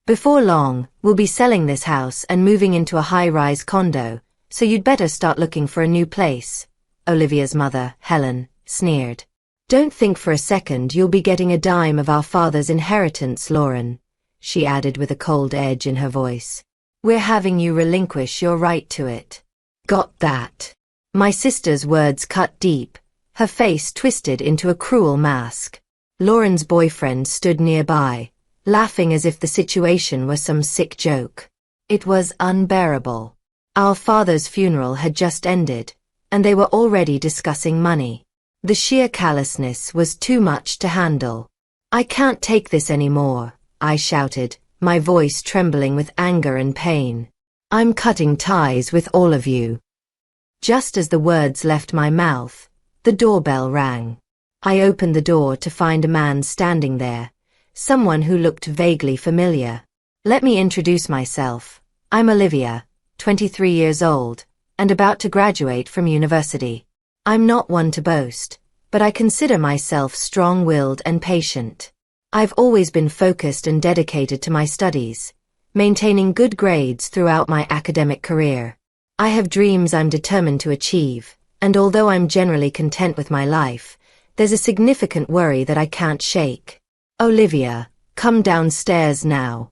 Before long, we'll be selling this house and moving into a high-rise condo, so you'd better start looking for a new place. Olivia's mother, Helen, sneered. Don't think for a second you'll be getting a dime of our father's inheritance, Lauren, she added with a cold edge in her voice. We're having you relinquish your right to it. Got that? My sister's words cut deep, her face twisted into a cruel mask. Lauren's boyfriend stood nearby, laughing as if the situation were some sick joke. It was unbearable. Our father's funeral had just ended, and they were already discussing money. The sheer callousness was too much to handle. I can't take this anymore, I shouted, my voice trembling with anger and pain. I'm cutting ties with all of you. Just as the words left my mouth, the doorbell rang. I opened the door to find a man standing there, someone who looked vaguely familiar. Let me introduce myself. I'm Olivia, 23 years old, and about to graduate from university. I'm not one to boast, but I consider myself strong-willed and patient. I've always been focused and dedicated to my studies, maintaining good grades throughout my academic career. I have dreams I'm determined to achieve, and although I'm generally content with my life, there's a significant worry that I can't shake. Olivia, come downstairs now.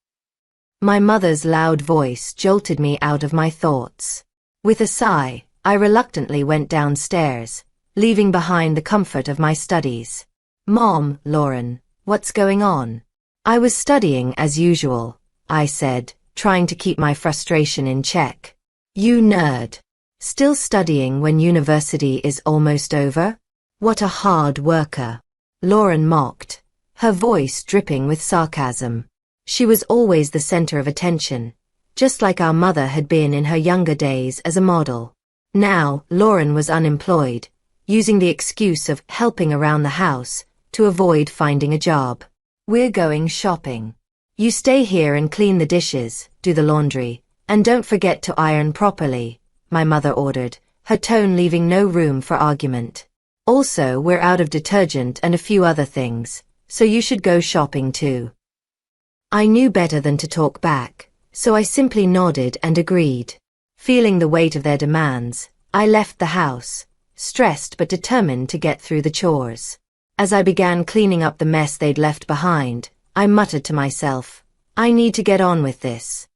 My mother's loud voice jolted me out of my thoughts. With a sigh, I reluctantly went downstairs, leaving behind the comfort of my studies. Mom, Lauren, what's going on? I was studying as usual, I said, trying to keep my frustration in check. You nerd. Still studying when university is almost over? What a hard worker. Lauren mocked, her voice dripping with sarcasm. She was always the center of attention, just like our mother had been in her younger days as a model. Now, Lauren was unemployed, using the excuse of helping around the house to avoid finding a job. We're going shopping. You stay here and clean the dishes, do the laundry, and don't forget to iron properly, my mother ordered, her tone leaving no room for argument. Also, we're out of detergent and a few other things, so you should go shopping too. I knew better than to talk back, so I simply nodded and agreed. Feeling the weight of their demands, I left the house, stressed but determined to get through the chores. As I began cleaning up the mess they'd left behind, I muttered to myself, I need to get on with this.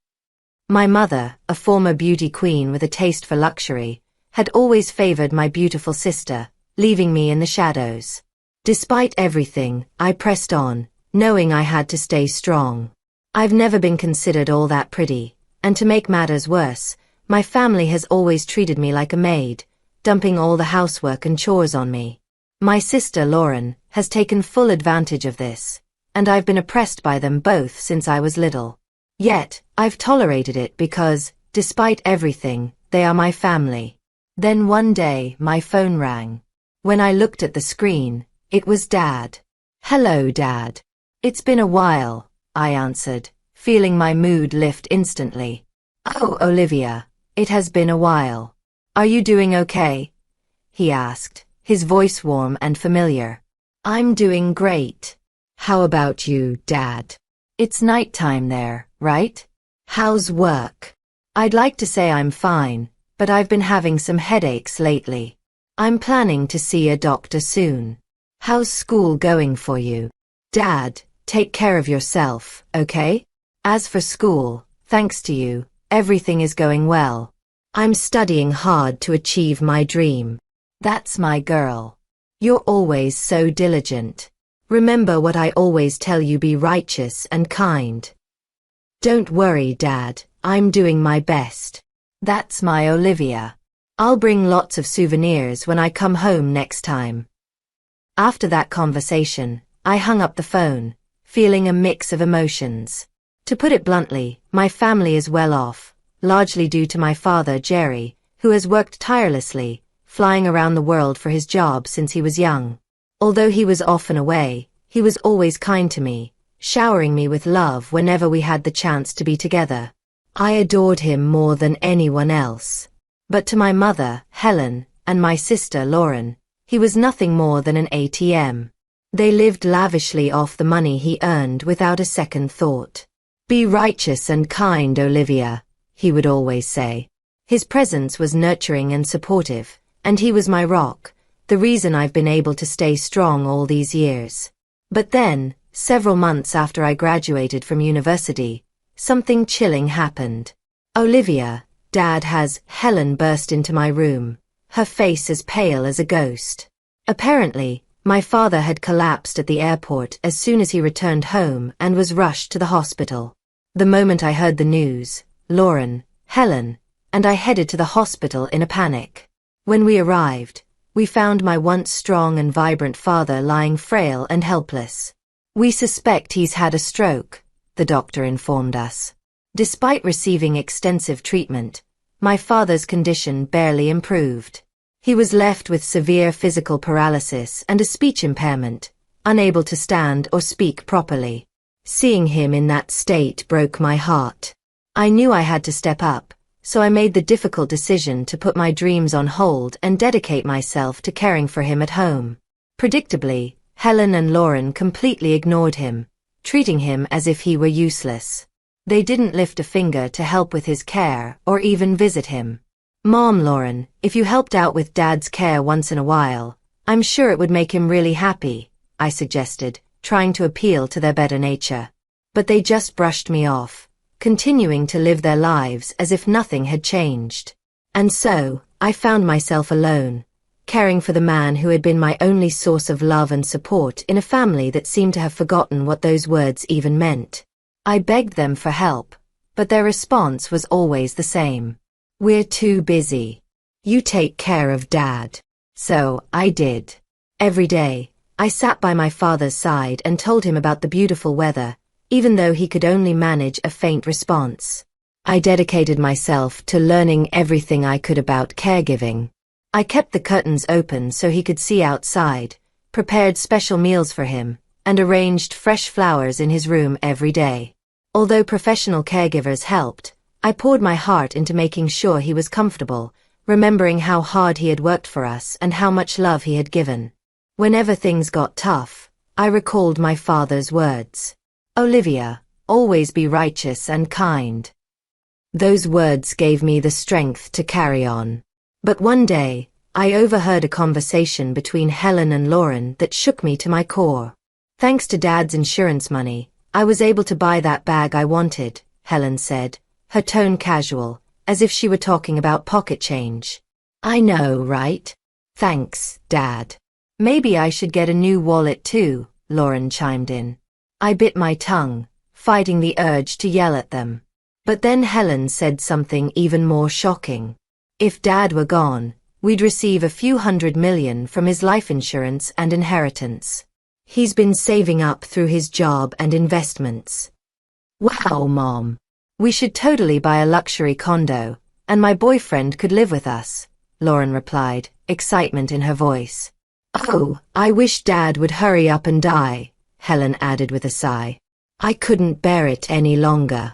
My mother, a former beauty queen with a taste for luxury, had always favored my beautiful sister, leaving me in the shadows. Despite everything, I pressed on, knowing I had to stay strong. I've never been considered all that pretty, and to make matters worse, my family has always treated me like a maid, dumping all the housework and chores on me. My sister Lauren has taken full advantage of this, and I've been oppressed by them both since I was little. Yet, I've tolerated it because, despite everything, they are my family. Then one day, my phone rang. When I looked at the screen, it was Dad. Hello, Dad. It's been a while, I answered, feeling my mood lift instantly. Oh, Olivia, it has been a while. Are you doing okay? He asked, his voice warm and familiar. I'm doing great. How about you, Dad? It's nighttime there, right? How's work? I'd like to say I'm fine, but I've been having some headaches lately. I'm planning to see a doctor soon. How's school going for you? Dad, take care of yourself, okay? As for school, thanks to you, everything is going well. I'm studying hard to achieve my dream. That's my girl. You're always so diligent. Remember what I always tell you, be righteous and kind. Don't worry, Dad, I'm doing my best. That's my Olivia. I'll bring lots of souvenirs when I come home next time. After that conversation, I hung up the phone, feeling a mix of emotions. To put it bluntly, my family is well off, largely due to my father, Jerry, who has worked tirelessly, flying around the world for his job since he was young. Although he was often away, he was always kind to me, showering me with love whenever we had the chance to be together. I adored him more than anyone else. But to my mother, Helen, and my sister, Lauren, he was nothing more than an ATM. They lived lavishly off the money he earned without a second thought. "Be righteous and kind, Olivia," he would always say. His presence was nurturing and supportive, and he was my rock, the reason I've been able to stay strong all these years. But then, several months after I graduated from university, something chilling happened. "Olivia," Dad has, Helen burst into my room, her face as pale as a ghost. Apparently, my father had collapsed at the airport as soon as he returned home and was rushed to the hospital. The moment I heard the news, Lauren, Helen, and I headed to the hospital in a panic. When we arrived, we found my once strong and vibrant father lying frail and helpless. "We suspect he's had a stroke," the doctor informed us. Despite receiving extensive treatment, my father's condition barely improved. He was left with severe physical paralysis and a speech impairment, unable to stand or speak properly. Seeing him in that state broke my heart. I knew I had to step up, so I made the difficult decision to put my dreams on hold and dedicate myself to caring for him at home. Predictably, Helen and Lauren completely ignored him, treating him as if he were useless. They didn't lift a finger to help with his care or even visit him. "Mom, Lauren, if you helped out with Dad's care once in a while, I'm sure it would make him really happy," I suggested, trying to appeal to their better nature. But they just brushed me off, continuing to live their lives as if nothing had changed. And so, I found myself alone, caring for the man who had been my only source of love and support in a family that seemed to have forgotten what those words even meant. I begged them for help, but their response was always the same. "We're too busy. You take care of Dad." So, I did. Every day, I sat by my father's side and told him about the beautiful weather, even though he could only manage a faint response. I dedicated myself to learning everything I could about caregiving. I kept the curtains open so he could see outside, prepared special meals for him, and arranged fresh flowers in his room every day. Although professional caregivers helped, I poured my heart into making sure he was comfortable, remembering how hard he had worked for us and how much love he had given. Whenever things got tough, I recalled my father's words. "Olivia, always be righteous and kind." Those words gave me the strength to carry on. But one day, I overheard a conversation between Helen and Lauren that shook me to my core. "Thanks to Dad's insurance money, I was able to buy that bag I wanted," Helen said, her tone casual, as if she were talking about pocket change. "I know, right? Thanks, Dad. Maybe I should get a new wallet too," Lauren chimed in. I bit my tongue, fighting the urge to yell at them. But then Helen said something even more shocking. If Dad were gone, we'd receive a few $100 million from his life insurance and inheritance. He's been saving up through his job and investments. "Wow, Mom. We should totally buy a luxury condo, and my boyfriend could live with us," Lauren replied, excitement in her voice. "Oh, I wish Dad would hurry up and die," Helen added with a sigh. I couldn't bear it any longer.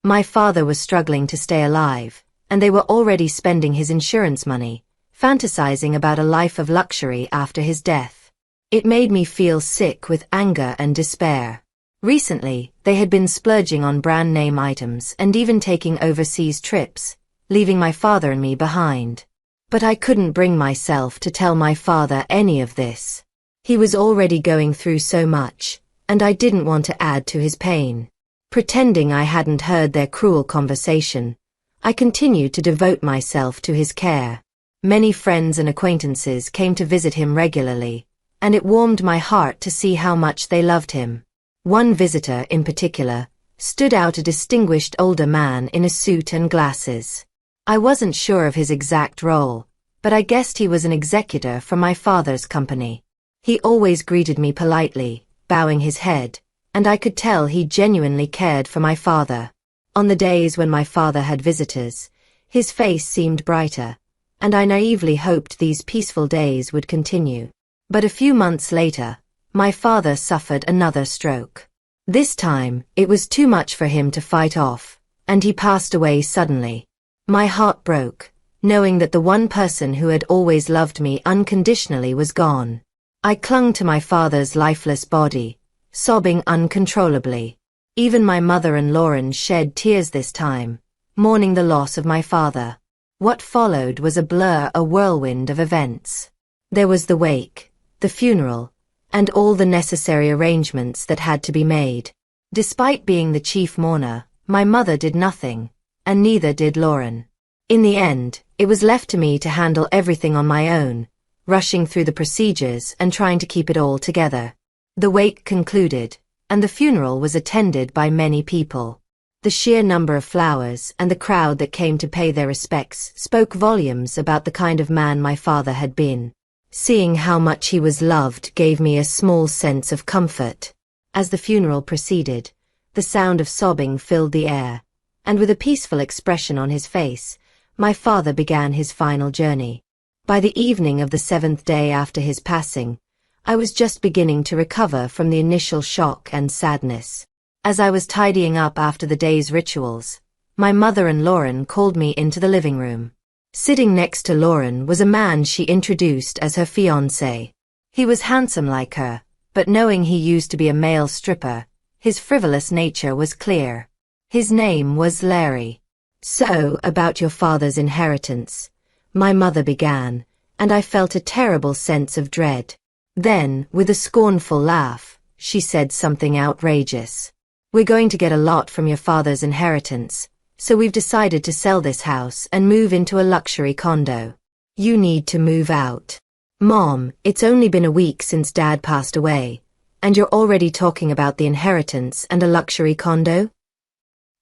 My father was struggling to stay alive, and they were already spending his insurance money, fantasizing about a life of luxury after his death. It made me feel sick with anger and despair. Recently, they had been splurging on brand name items and even taking overseas trips, leaving my father and me behind. But I couldn't bring myself to tell my father any of this. He was already going through so much, and I didn't want to add to his pain. Pretending I hadn't heard their cruel conversation, I continued to devote myself to his care. Many friends and acquaintances came to visit him regularly, and it warmed my heart to see how much they loved him. One visitor, in particular, stood out, a distinguished older man in a suit and glasses. I wasn't sure of his exact role, but I guessed he was an executor for my father's company. He always greeted me politely, bowing his head, and I could tell he genuinely cared for my father. On the days when my father had visitors, his face seemed brighter, and I naively hoped these peaceful days would continue. But a few months later, my father suffered another stroke. This time, it was too much for him to fight off, and he passed away suddenly. My heart broke, knowing that the one person who had always loved me unconditionally was gone. I clung to my father's lifeless body, sobbing uncontrollably. Even my mother and Lauren shed tears this time, mourning the loss of my father. What followed was a blur, a whirlwind of events. There was the wake, the funeral, and all the necessary arrangements that had to be made. Despite being the chief mourner, my mother did nothing, and neither did Lauren. In the end, it was left to me to handle everything on my own, rushing through the procedures and trying to keep it all together. The wake concluded, and the funeral was attended by many people. The sheer number of flowers and the crowd that came to pay their respects spoke volumes about the kind of man my father had been. Seeing how much he was loved gave me a small sense of comfort. As the funeral proceeded, the sound of sobbing filled the air, and with a peaceful expression on his face, my father began his final journey. By the evening of the 7th day after his passing, I was just beginning to recover from the initial shock and sadness. As I was tidying up after the day's rituals, my mother and Lauren called me into the living room. Sitting next to Lauren was a man she introduced as her fiancé. He was handsome like her, but knowing he used to be a male stripper, his frivolous nature was clear. His name was Larry. "So, about your father's inheritance," my mother began, and I felt a terrible sense of dread. Then, with a scornful laugh, she said something outrageous. "We're going to get a lot from your father's inheritance, so we've decided to sell this house and move into a luxury condo. You need to move out." "Mom, it's only been a week since Dad passed away, and you're already talking about the inheritance and a luxury condo?"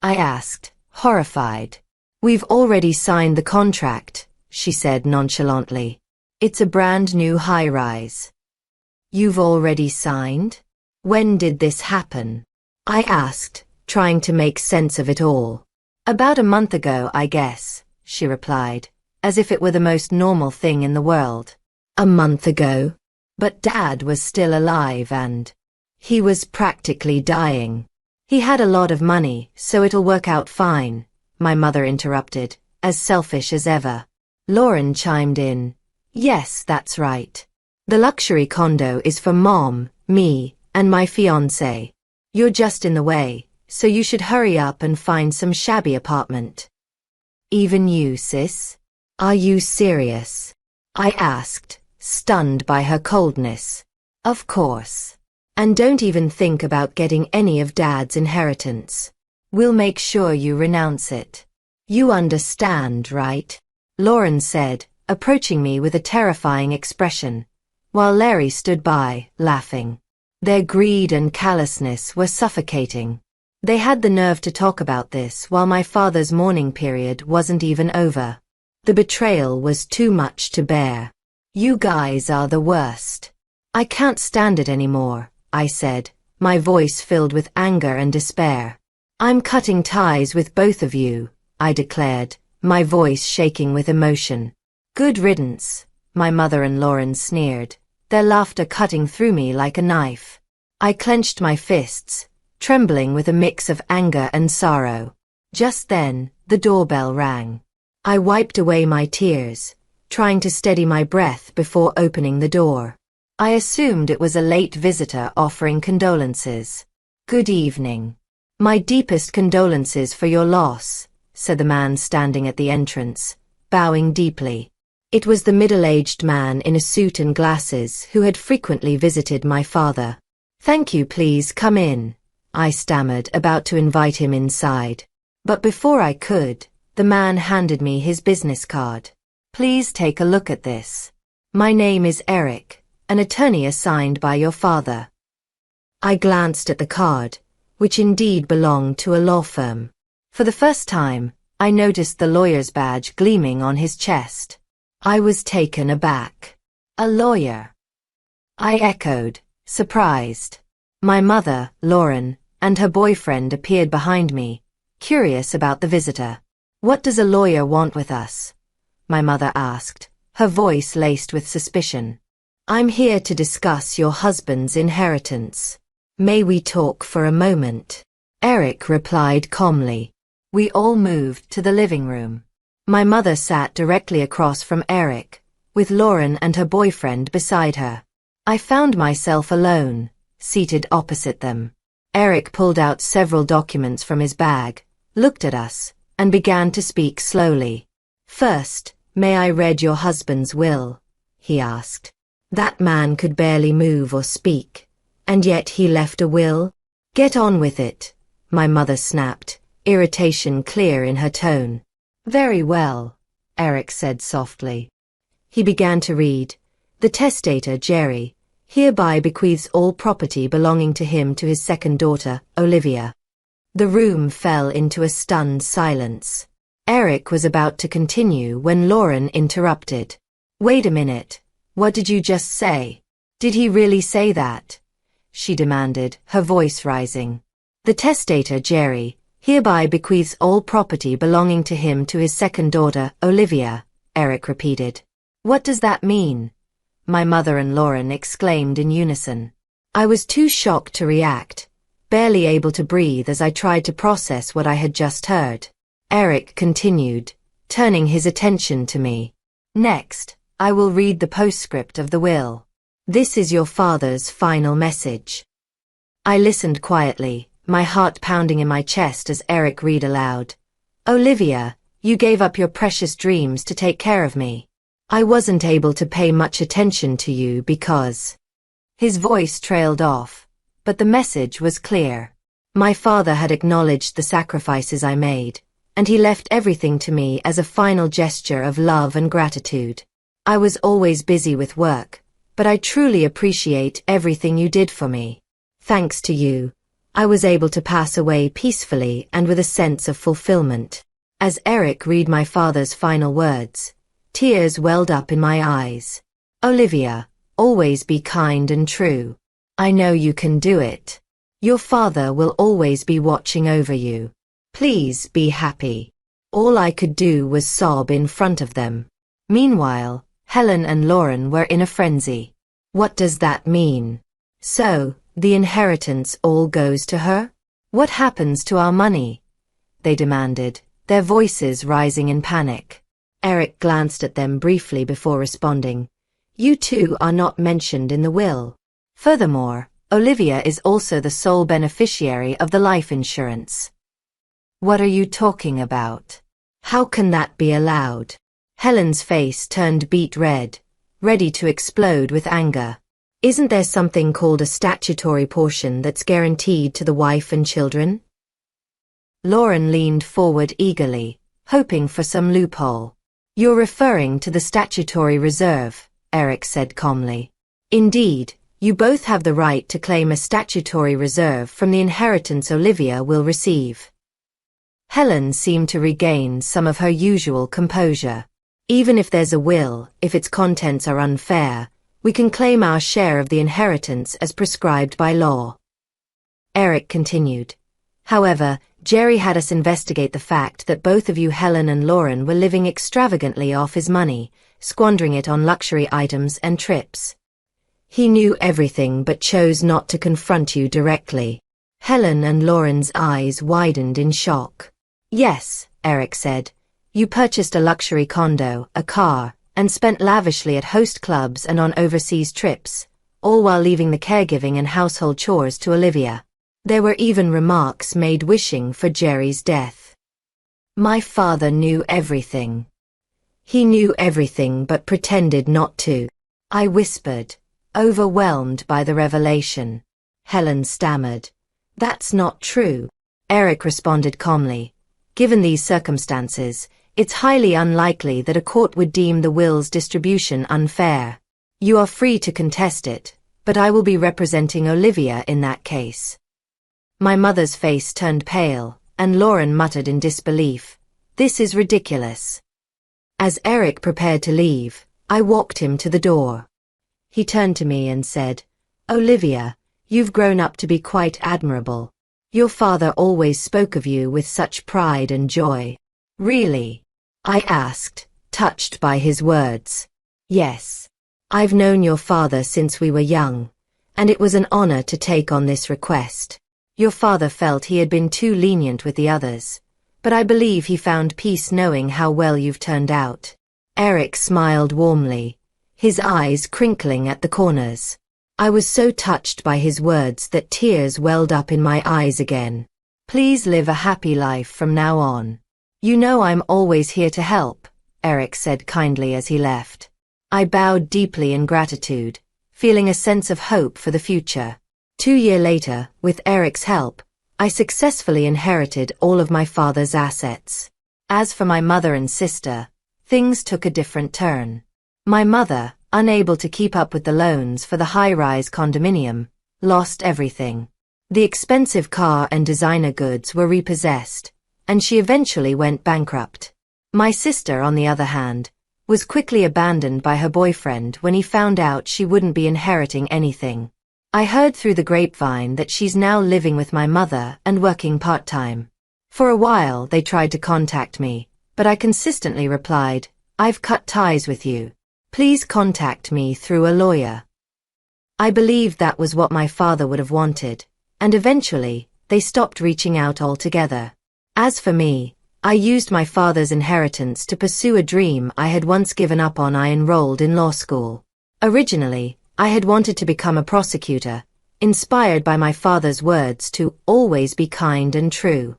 I asked, horrified. "We've already signed the contract," she said nonchalantly. "It's a brand new high-rise." "You've already signed? When did this happen?" I asked, trying to make sense of it all. "About a month ago, I guess," she replied, as if it were the most normal thing in the world. A month ago? But Dad was still alive and he was practically dying. "He had a lot of money, so it'll work out fine," my mother interrupted, as selfish as ever. Lauren chimed in, "Yes, that's right. The luxury condo is for Mom, me, and my fiancé. You're just in the way, so you should hurry up and find some shabby apartment." "Even you, sis? Are you serious?" I asked, stunned by her coldness. "Of course. And don't even think about getting any of Dad's inheritance. We'll make sure you renounce it. You understand, right?" Lauren said, approaching me with a terrifying expression, while Larry stood by, laughing. Their greed and callousness were suffocating. They had the nerve to talk about this while my father's mourning period wasn't even over. The betrayal was too much to bear. "You guys are the worst. I can't stand it anymore," I said, my voice filled with anger and despair. "I'm cutting ties with both of you," I declared, my voice shaking with emotion. "Good riddance," my mother and Lauren sneered, their laughter cutting through me like a knife. I clenched my fists, trembling with a mix of anger and sorrow. Just then, the doorbell rang. I wiped away my tears, trying to steady my breath before opening the door. I assumed it was a late visitor offering condolences. "Good evening. My deepest condolences for your loss," said the man standing at the entrance, bowing deeply. It was the middle-aged man in a suit and glasses who had frequently visited my father. "Thank you, please come in," I stammered, about to invite him inside. But before I could, the man handed me his business card. "Please take a look at this. My name is Eric, an attorney assigned by your father." I glanced at the card, which indeed belonged to a law firm. For the first time, I noticed the lawyer's badge gleaming on his chest. I was taken aback. "A lawyer?" I echoed, surprised. My mother, Lauren, and her boyfriend appeared behind me, curious about the visitor. "What does a lawyer want with us?" my mother asked, her voice laced with suspicion. "I'm here to discuss your husband's inheritance. May we talk for a moment?" Eric replied calmly. We all moved to the living room. My mother sat directly across from Eric, with Lauren and her boyfriend beside her. I found myself alone, seated opposite them. Eric pulled out several documents from his bag, looked at us, and began to speak slowly. First, may I read your husband's will? He asked. That man could barely move or speak, and yet he left a will? Get on with it, my mother snapped, irritation clear in her tone. Very well, Eric said softly. He began to read. The testator, Jerry, hereby bequeaths all property belonging to him to his second daughter, Olivia. The room fell into a stunned silence. Eric was about to continue when Lauren interrupted. Wait a minute, what did you just say? Did he really say that? She demanded, her voice rising. The testator, Jerry, hereby bequeaths all property belonging to him to his second daughter, Olivia, Eric repeated. What does that mean? My mother and Lauren exclaimed in unison. I was too shocked to react, barely able to breathe as I tried to process what I had just heard. Eric continued, turning his attention to me. Next, I will read the postscript of the will. This is your father's final message. I listened quietly, my heart pounding in my chest as Eric read aloud. Olivia, you gave up your precious dreams to take care of me. I wasn't able to pay much attention to you because... His voice trailed off, but the message was clear. My father had acknowledged the sacrifices I made, and he left everything to me as a final gesture of love and gratitude. I was always busy with work, but I truly appreciate everything you did for me. Thanks to you, I was able to pass away peacefully and with a sense of fulfillment. As Eric read my father's final words, tears welled up in my eyes. Olivia, always be kind and true. I know you can do it. Your father will always be watching over you. Please be happy. All I could do was sob in front of them. Meanwhile, Helen and Lauren were in a frenzy. What does that mean? So, the inheritance all goes to her? What happens to our money? They demanded, their voices rising in panic. Eric glanced at them briefly before responding. You two are not mentioned in the will. Furthermore, Olivia is also the sole beneficiary of the life insurance. What are you talking about? How can that be allowed? Helen's face turned beet red, ready to explode with anger. Isn't there something called a statutory portion that's guaranteed to the wife and children? Lauren leaned forward eagerly, hoping for some loophole. You're referring to the statutory reserve, Eric said calmly. Indeed, you both have the right to claim a statutory reserve from the inheritance Olivia will receive. Helen seemed to regain some of her usual composure. Even if there's a will, if its contents are unfair, we can claim our share of the inheritance as prescribed by law. Eric continued. However, Jerry had us investigate the fact that both of you, Helen and Lauren, were living extravagantly off his money, squandering it on luxury items and trips. He knew everything but chose not to confront you directly. Helen and Lauren's eyes widened in shock. Yes, Eric said. You purchased a luxury condo, a car, and spent lavishly at host clubs and on overseas trips, all while leaving the caregiving and household chores to Olivia. There were even remarks made wishing for Jerry's death. My father knew everything. He knew everything but pretended not to. I whispered, overwhelmed by the revelation. Helen stammered. That's not true. Eric responded calmly. Given these circumstances, it's highly unlikely that a court would deem the will's distribution unfair. You are free to contest it, but I will be representing Olivia in that case. My mother's face turned pale, and Lauren muttered in disbelief. This is ridiculous. As Eric prepared to leave, I walked him to the door. He turned to me and said, Olivia, you've grown up to be quite admirable. Your father always spoke of you with such pride and joy. Really? I asked, touched by his words. Yes. I've known your father since we were young, and it was an honor to take on this request. Your father felt he had been too lenient with the others, but I believe he found peace knowing how well you've turned out. Eric smiled warmly, his eyes crinkling at the corners. I was so touched by his words that tears welled up in my eyes again. Please live a happy life from now on. You know I'm always here to help, Eric said kindly as he left. I bowed deeply in gratitude, feeling a sense of hope for the future. 2 years later, with Eric's help, I successfully inherited all of my father's assets. As for my mother and sister, things took a different turn. My mother, unable to keep up with the loans for the high-rise condominium, lost everything. The expensive car and designer goods were repossessed, and she eventually went bankrupt. My sister, on the other hand, was quickly abandoned by her boyfriend when he found out she wouldn't be inheriting anything. I heard through the grapevine that she's now living with my mother and working part-time. For a while they tried to contact me, but I consistently replied, "I've cut ties with you. Please contact me through a lawyer." I believed that was what my father would have wanted, and eventually, they stopped reaching out altogether. As for me, I used my father's inheritance to pursue a dream I had once given up on. I enrolled in law school. Originally, I had wanted to become a prosecutor, inspired by my father's words to always be kind and true.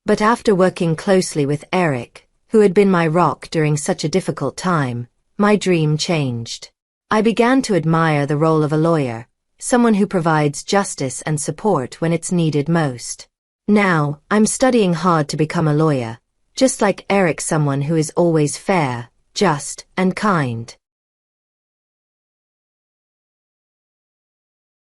But after working closely with Eric, who had been my rock during such a difficult time, my dream changed. I began to admire the role of a lawyer, someone who provides justice and support when it's needed most. Now, I'm studying hard to become a lawyer, just like Eric, someone who is always fair, just, and kind.